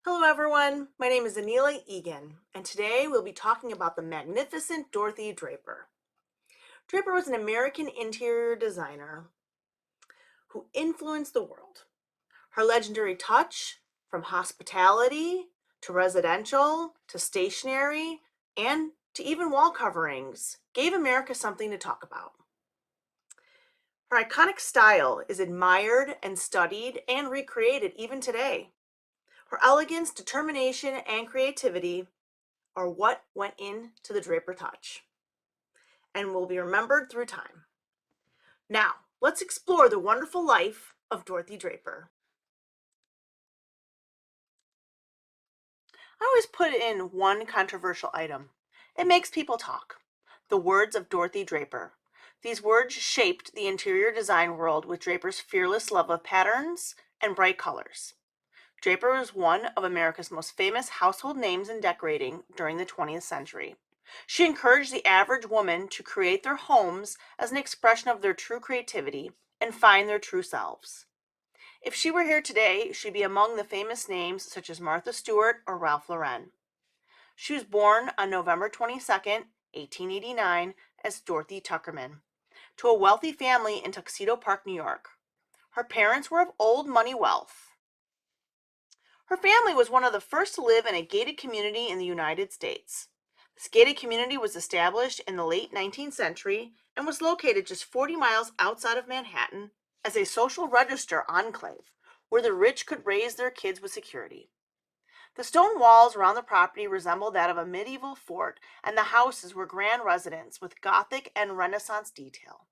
Hello everyone, my name is Anila Egan, and today we'll be talking about the magnificent Dorothy Draper. Draper was an American interior designer who influenced the world. Her legendary touch, from hospitality to residential to stationery and to even wall coverings, gave America something to talk about. Her iconic style is admired and studied and recreated even today. Her elegance, determination, and creativity are what went into the Draper touch and will be remembered through time. Now, let's explore the wonderful life of Dorothy Draper. I always put in one controversial item. It makes people talk. The words of Dorothy Draper. These words shaped the interior design world with Draper's fearless love of patterns and bright colors. Draper was one of America's most famous household names in decorating during the 20th century. She encouraged the average woman to create their homes as an expression of their true creativity and find their true selves. If she were here today, she'd be among the famous names such as Martha Stewart or Ralph Lauren. She was born on November 22nd, 1889, as Dorothy Tuckerman, to a wealthy family in Tuxedo Park, New York. Her parents were of old money wealth. Her family was one of the first to live in a gated community in the United States. This gated community was established in the late 19th century and was located just 40 miles outside of Manhattan as a social register enclave where the rich could raise their kids with security. The stone walls around the property resembled that of a medieval fort, and the houses were grand residences with Gothic and Renaissance detail.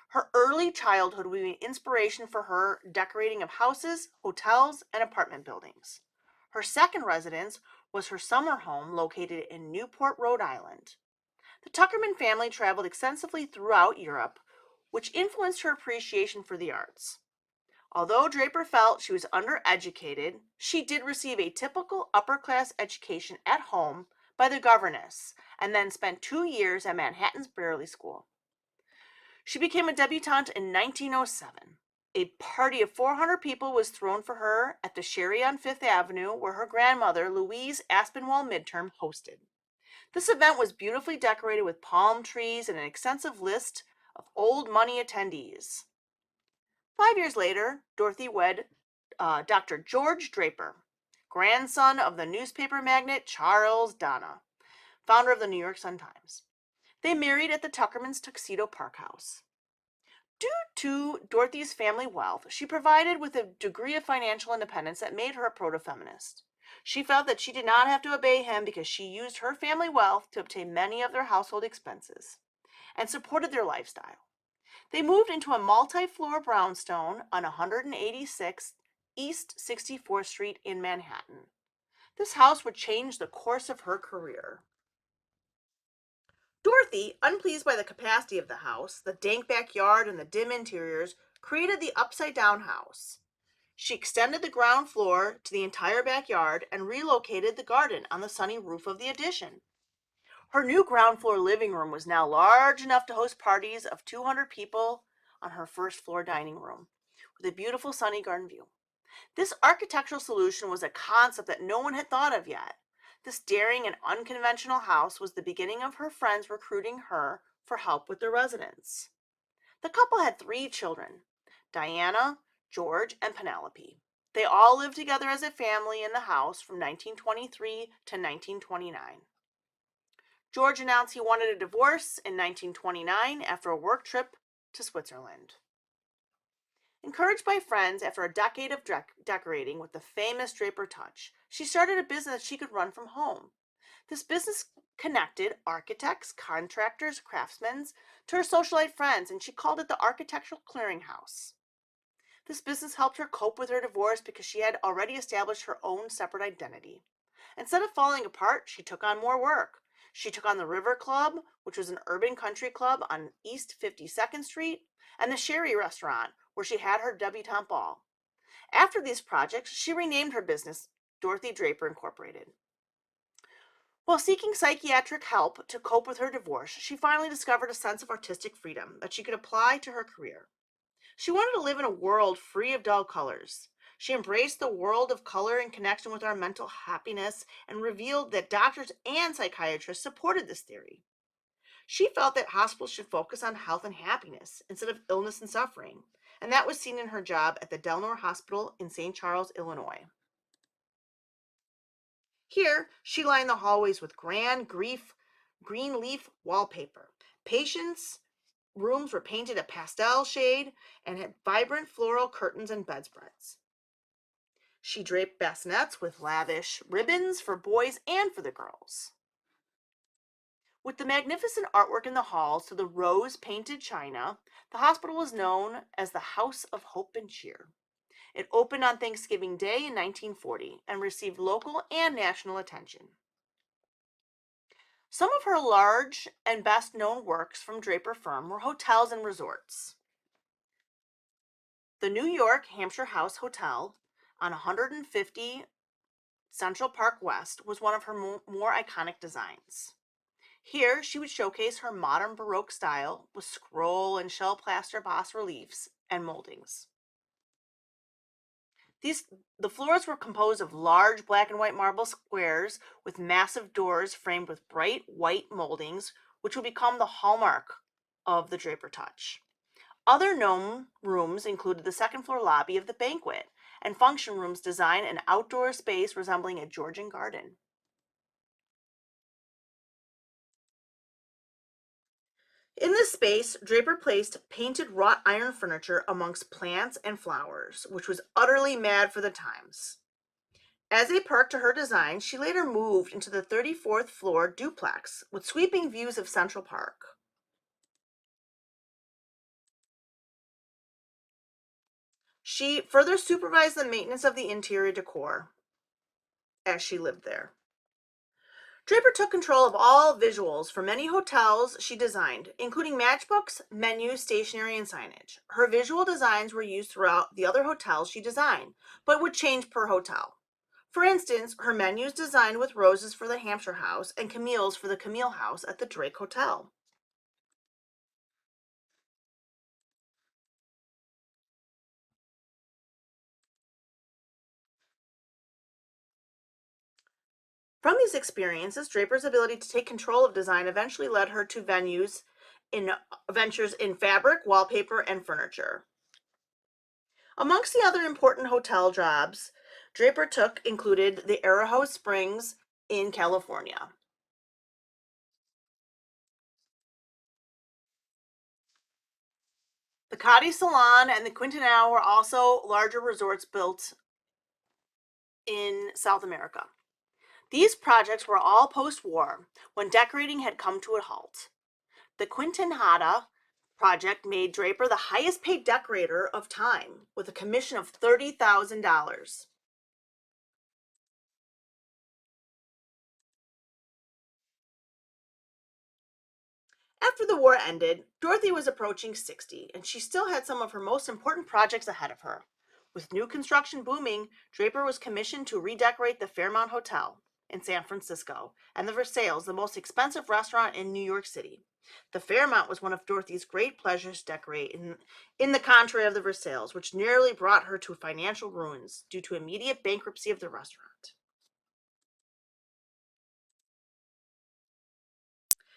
Her early childhood would be an inspiration for her decorating of houses, hotels, and apartment buildings. Her second residence was her summer home located in Newport, Rhode Island. The Tuckerman family traveled extensively throughout Europe, which influenced her appreciation for the arts. Although Draper felt she was undereducated, she did receive a typical upper class education at home by the governess and then spent 2 years at Manhattan's Brearley School. She became a debutante in 1907. A party of 400 people was thrown for her at the Sherry on Fifth Avenue, where her grandmother, Louise Aspinwall Midterm, hosted. This event was beautifully decorated with palm trees and an extensive list of old money attendees. 5 years later, Dorothy wed Dr. George Draper, grandson of the newspaper magnate Charles Dana, founder of the New York Sun-Times. They married at the Tuckermans' Tuxedo Park house. Due to Dorothy's family wealth, she provided with a degree of financial independence that made her a proto-feminist. She felt that she did not have to obey him because she used her family wealth to obtain many of their household expenses and supported their lifestyle. They moved into a multi-floor brownstone on 186 East 64th Street in Manhattan. This house would change the course of her career. Dorothy, unpleased by the capacity of the house, the dank backyard, and the dim interiors, created the upside down house. She extended the ground floor to the entire backyard and relocated the garden on the sunny roof of the addition. Her new ground floor living room was now large enough to host parties of 200 people on her first floor dining room, with a beautiful sunny garden view. This architectural solution was a concept that no one had thought of yet. This daring and unconventional house was the beginning of her friends recruiting her for help with their residence. The couple had 3 children: Diana, George, and Penelope. They all lived together as a family in the house from 1923 to 1929. George announced he wanted a divorce in 1929 after a work trip to Switzerland. Encouraged by friends after a decade of decorating with the famous Draper touch, she started a business she could run from home. This business connected architects, contractors, craftsmen to her socialite friends, and she called it the Architectural Clearinghouse. This business helped her cope with her divorce because she had already established her own separate identity. Instead of falling apart, she took on more work. She took on the River Club, which was an urban country club on East 52nd Street, and the Sherry Restaurant, where she had her debutante ball. After these projects, she renamed her business Dorothy Draper Incorporated. While seeking psychiatric help to cope with her divorce, she finally discovered a sense of artistic freedom that she could apply to her career. She wanted to live in a world free of dull colors. She embraced the world of color in connection with our mental happiness and revealed that doctors and psychiatrists supported this theory. She felt that hospitals should focus on health and happiness instead of illness and suffering, and that was seen in her job at the Delnor Hospital in St. Charles, Illinois. Here, she lined the hallways with green leaf wallpaper. Patients' rooms were painted a pastel shade and had vibrant floral curtains and bedspreads. She draped bassinets with lavish ribbons for boys and for the girls. With the magnificent artwork in the halls to the rose painted china, the hospital was known as the House of Hope and Cheer. It opened on Thanksgiving Day in 1940 and received local and national attention. Some of her large and best known works from Draper Firm were hotels and resorts. The New York Hampshire House Hotel on 150 Central Park West was one of her more iconic designs. Here, she would showcase her modern Baroque style with scroll and shell plaster bas reliefs and moldings. These, the floors were composed of large black and white marble squares with massive doors framed with bright white moldings, which would become the hallmark of the Draper touch. Other known rooms included the second floor lobby of the banquet and function rooms design an outdoor space resembling a Georgian garden. In this space, Draper placed painted wrought iron furniture amongst plants and flowers, which was utterly mad for the times. As a perk to her design, she later moved into the 34th floor duplex with sweeping views of Central Park. She further supervised the maintenance of the interior decor as she lived there. Draper took control of all visuals for many hotels she designed, including matchbooks, menus, stationery, and signage. Her visual designs were used throughout the other hotels she designed, but would change per hotel. For instance, her menus designed with roses for the Hampshire House and camellias for the Camille House at the Drake Hotel. From these experiences, Draper's ability to take control of design eventually led her to ventures in fabric, wallpaper, and furniture. Amongst the other important hotel jobs Draper took included the Araho Springs in California. The Cadi Salon and the Quintanao were also larger resorts built in South America. These projects were all post war when decorating had come to a halt. The Quintanada project made Draper the highest paid decorator of time with a commission of $30,000. After the war ended, Dorothy was approaching 60, and she still had some of her most important projects ahead of her. With new construction booming, Draper was commissioned to redecorate the Fairmont Hotel in San Francisco and the Versailles, the most expensive restaurant in New York City. The Fairmont was one of Dorothy's great pleasures to decorate, in the contrary of the Versailles, which nearly brought her to financial ruins due to immediate bankruptcy of the restaurant.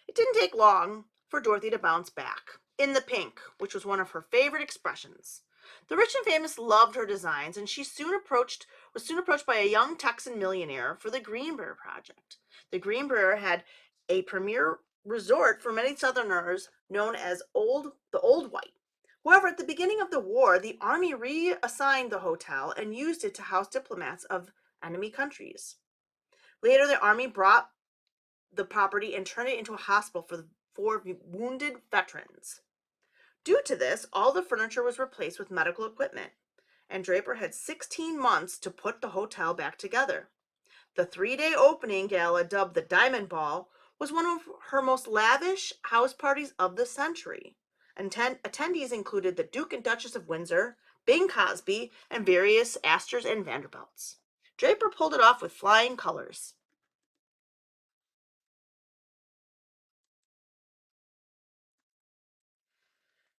It didn't take long for Dorothy to bounce back. In the pink, which was one of her favorite expressions. The rich and famous loved her designs, and she was soon approached by a young Texan millionaire for the Green Brier project. The Green Brier had a premier resort for many Southerners known as the Old White. However, at the beginning of the war, the army reassigned the hotel and used it to house diplomats of enemy countries. Later, the army brought the property and turned it into a hospital for wounded veterans. Due to this, all the furniture was replaced with medical equipment, and Draper had 16 months to put the hotel back together. The 3-day opening gala, dubbed the Diamond Ball, was one of her most lavish house parties of the century. Attendees included the Duke and Duchess of Windsor, Bing Crosby, and various Astors and Vanderbilts. Draper pulled it off with flying colors.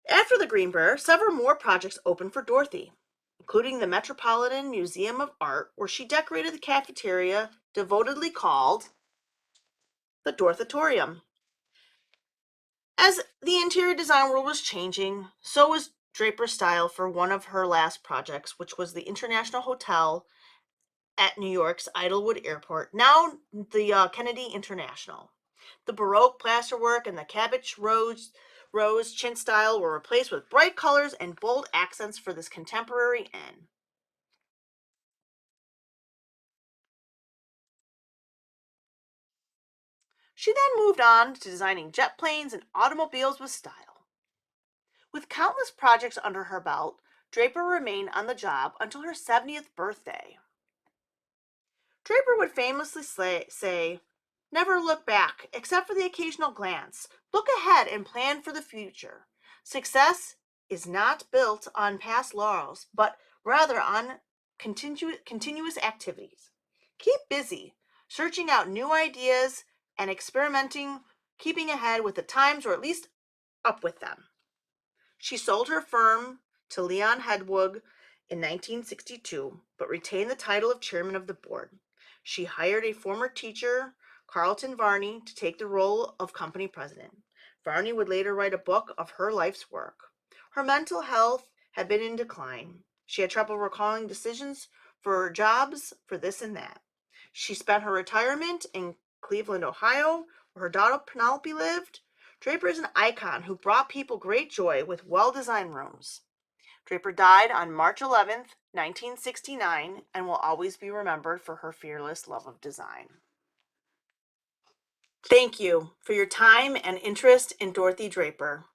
After the Green Brier, several more projects opened for Dorothy. including the Metropolitan Museum of Art, where she decorated the cafeteria devotedly called the Dorthatorium. As the interior design world was changing, so was Draper's style for one of her last projects, which was the International Hotel at New York's Idlewood Airport, now the Kennedy International. The Baroque plasterwork and the cabbage rose chintz style were replaced with bright colors and bold accents for this contemporary inn. She then moved on to designing jet planes and automobiles with style. With countless projects under her belt, Draper remained on the job until her 70th birthday. Draper would famously say, "Never look back, except for the occasional glance. Look ahead and plan for the future. Success is not built on past laurels, but rather on continuous activities. Keep busy, searching out new ideas and experimenting, keeping ahead with the times or at least up with them." She sold her firm to Leon Hedwig in 1962, but retained the title of chairman of the board. She hired a former teacher, Carlton Varney, to take the role of company president. Varney would later write a book of her life's work. Her mental health had been in decline. She had trouble recalling decisions for jobs for this and that. She spent her retirement in Cleveland, Ohio, where her daughter Penelope lived. Draper is an icon who brought people great joy with well-designed rooms. Draper died on March 11th, 1969, and will always be remembered for her fearless love of design. Thank you for your time and interest in Dorothy Draper.